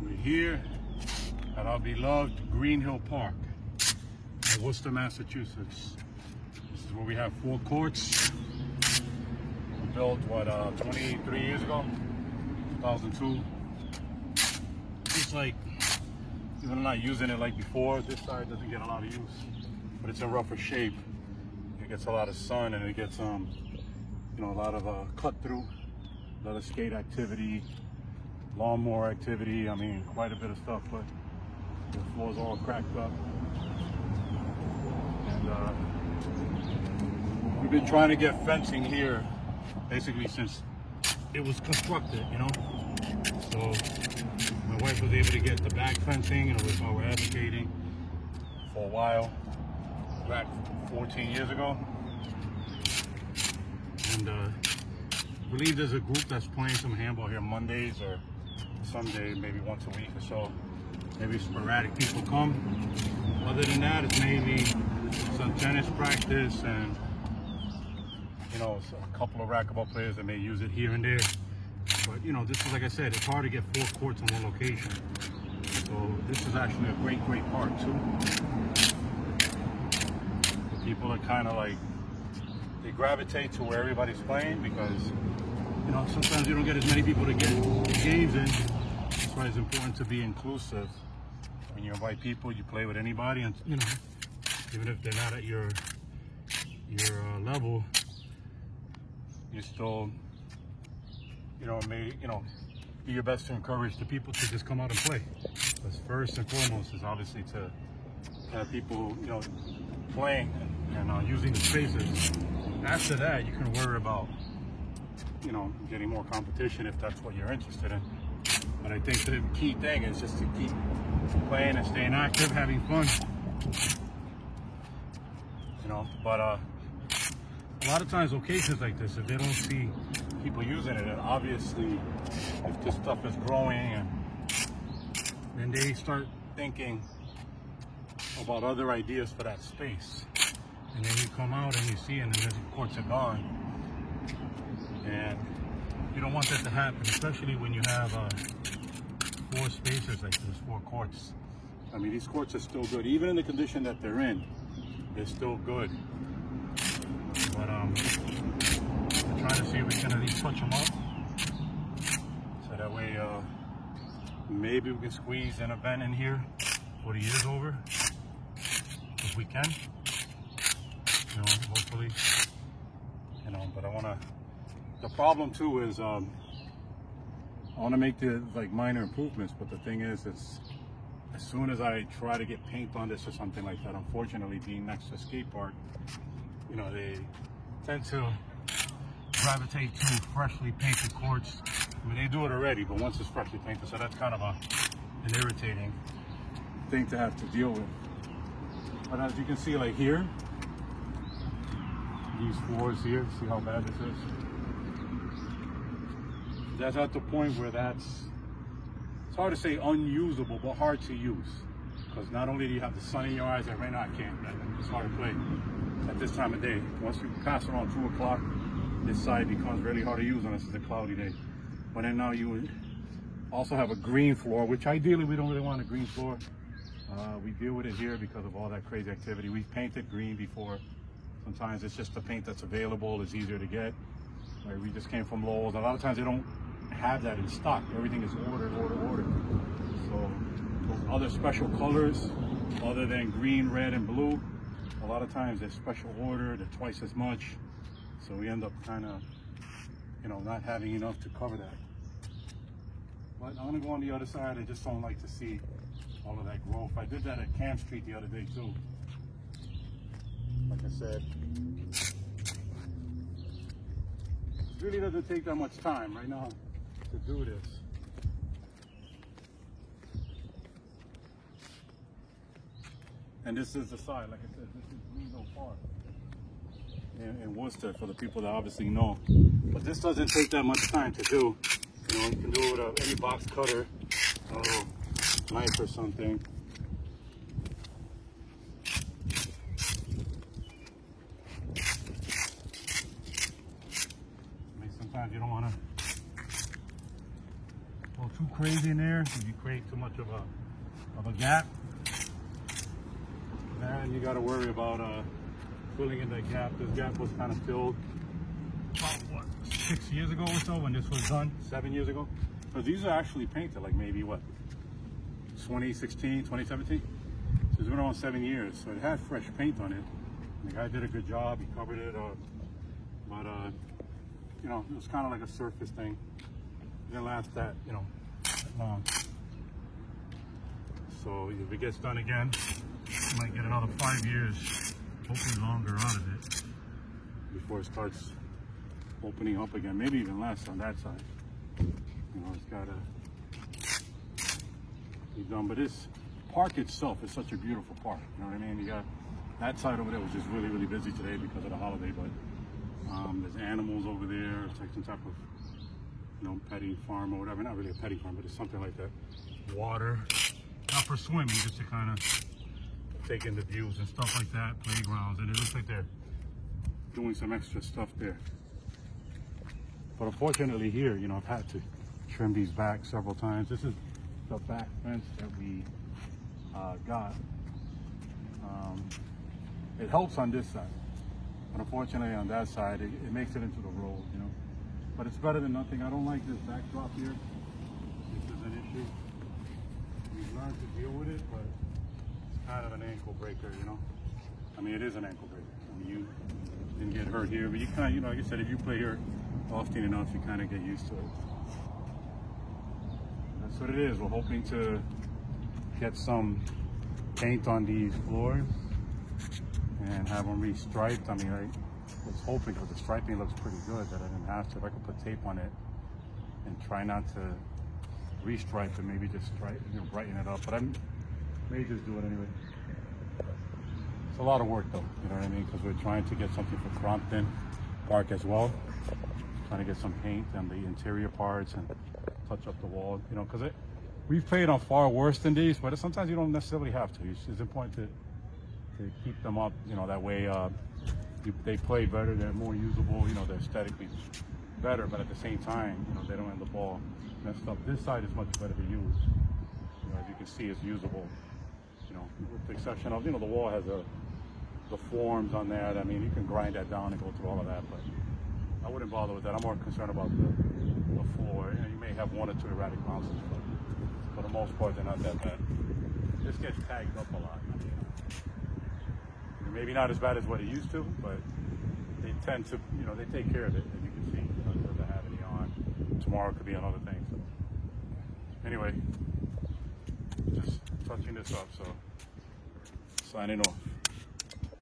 We're here at our beloved Green Hill Park in Worcester, Massachusetts. This is where we have 4 courts. We built, what, 23 years ago? 2002. It's like, even I'm not using it like before, this side doesn't get a lot of use, but it's in rougher shape. It gets a lot of sun and it gets, you know, a lot of cut through, a lot of skate activity, lawnmower activity. I mean, quite a bit of stuff, but the floor's all cracked up. And we've been trying to get fencing here basically since it was constructed, you know? So my wife was able to get the back fencing, and it was what we're advocating for a while, back 14 years ago. And I believe there's a group that's playing some handball here Mondays or Sunday, maybe once a week or so. Maybe sporadic people come. Other than that, it's mainly some tennis practice and, you know, a couple of racquetball players that may use it here and there. But, you know, this is, like I said, it's hard to get 4 courts in one location. So this is actually a great park too. The people are kind of like, they gravitate to where everybody's playing because, you know, sometimes you don't get as many people to get games in. That's why it's important to be inclusive. When you invite people, you play with anybody, and, you know, even if they're not at your level, you still, you know, do your best to encourage the people to just come out and play. Because first and foremost is obviously to have people, you know, playing and using the spaces. After that, you can worry about, you know, getting more competition if that's what you're interested in. But I think the key thing is just to keep playing and staying active, having fun. You know, but a lot of times locations like this, if they don't see people using it, and obviously if this stuff is growing, and then they start thinking about other ideas for that space. And then you come out and you see, and then the courts are gone. And you don't want that to happen, especially when you have 4 spaces like this, 4 courts. I mean, these courts are still good. Even in the condition that they're in, they're still good. But I'm trying to see if we can at least touch them up. So that way, maybe we can squeeze an event in here for the year's over. If we can. You know, hopefully. You know, but I want to... The problem too is I want to make the minor improvements, but the thing is, it's as soon as I try to get paint on this or something like that, unfortunately, being next to a skate park, you know, they tend to gravitate to freshly painted courts. I mean, they do it already, but once it's freshly painted, so that's kind of an irritating thing to have to deal with. But as you can see, like here, these floors here, see how bad this is? That's at the point where it's hard to say unusable, but hard to use. Because not only do you have the sun in your eyes, and right now I can't, it's hard to play at this time of day. Once you pass around 2 o'clock, this side becomes really hard to use unless it's a cloudy day. But then now you also have a green floor, which ideally we don't really want a green floor. We deal with it here because of all that crazy activity. We've painted green before. Sometimes it's just the paint that's available is easier to get. Right? We just came from Lowe's. A lot of times they don't have that in stock. Everything is ordered. So those other special colors, other than green, red, and blue, a lot of times they're special ordered, they're twice as much. So we end up kind of, you know, not having enough to cover that. But I'm gonna go on the other side. I just don't like to see all of that growth. I did that at Camp Street the other day too. Like I said, it really doesn't take that much time right now to do this. And this is the side, like I said, this is Green Hill Park in Worcester, for the people that obviously know. But this doesn't take that much time to do. You know, you can do it with any box cutter, a little knife or something. sometimes you don't want to go too crazy in there if you create too much of a gap. Then you got to worry about filling in that gap. This gap was kind of filled about, what, 6 years ago or so when this was done, 7 years ago. Because these are actually painted like maybe, what, 2016, 2017? So it's been around 7 years. So it had fresh paint on it. The guy did a good job. He covered it. But, you know, it was kind of like a surface thing. It didn't last that, you know, that long. So if it gets done again, you might get another 5 years, hopefully longer, out of it before it starts opening up again. Maybe even less on that side. You know, it's got to be done. But this park itself is such a beautiful park. You know what I mean? You got that side over there was just really, really busy today because of the holiday. But there's animals over there. It's like some type of, you know, petting farm or whatever. Not really a petting farm, but it's something like that. Water, not for swimming, just to kind of take in the views and stuff like that. Playgrounds, and it looks like they're doing some extra stuff there. But unfortunately here, you know, I've had to trim these back several times. This is the back fence that we got. It helps on this side, but unfortunately on that side, it makes it into the road, you know. But it's better than nothing. I don't like this backdrop here. This is an issue. We've learned to deal with it, but it's kind of an ankle breaker, you know. I mean, it is an ankle breaker. I mean, you didn't get hurt here, but you kind of, you know, like I said, if you play here often enough, you kind of get used to it. That's what it is. We're hoping to get some paint on these floors and have them restriped. I mean, I was hoping, because the striping looks pretty good, that I didn't have to. If I could put tape on it and try not to restripe it, maybe just stripe, you know, brighten it up. But I may just do it anyway. It's a lot of work though, you know what I mean? Because we're trying to get something for Crompton Park as well. Trying to get some paint on the interior parts and touch up the wall, you know, because we've played on far worse than these, but sometimes you don't necessarily have to. It's important to keep them up, you know, that way they play better, they're more usable, you know, they're aesthetically better, but at the same time, you know, they don't end the ball messed up. This side is much better to use. You know, as you can see, it's usable, you know, with the exception of, you know, the wall has the forms on that. I mean, you can grind that down and go through all of that, but I wouldn't bother with that. I'm more concerned about the floor. You know, you may have one or two erratic bounces, but for the most part, they're not that bad. This gets tagged up a lot. I mean, maybe not as bad as what it used to, but they tend to, you know, they take care of it, as you can see. You know, it doesn't have any on. Tomorrow could be another thing. So anyway, just touching this up, so signing off.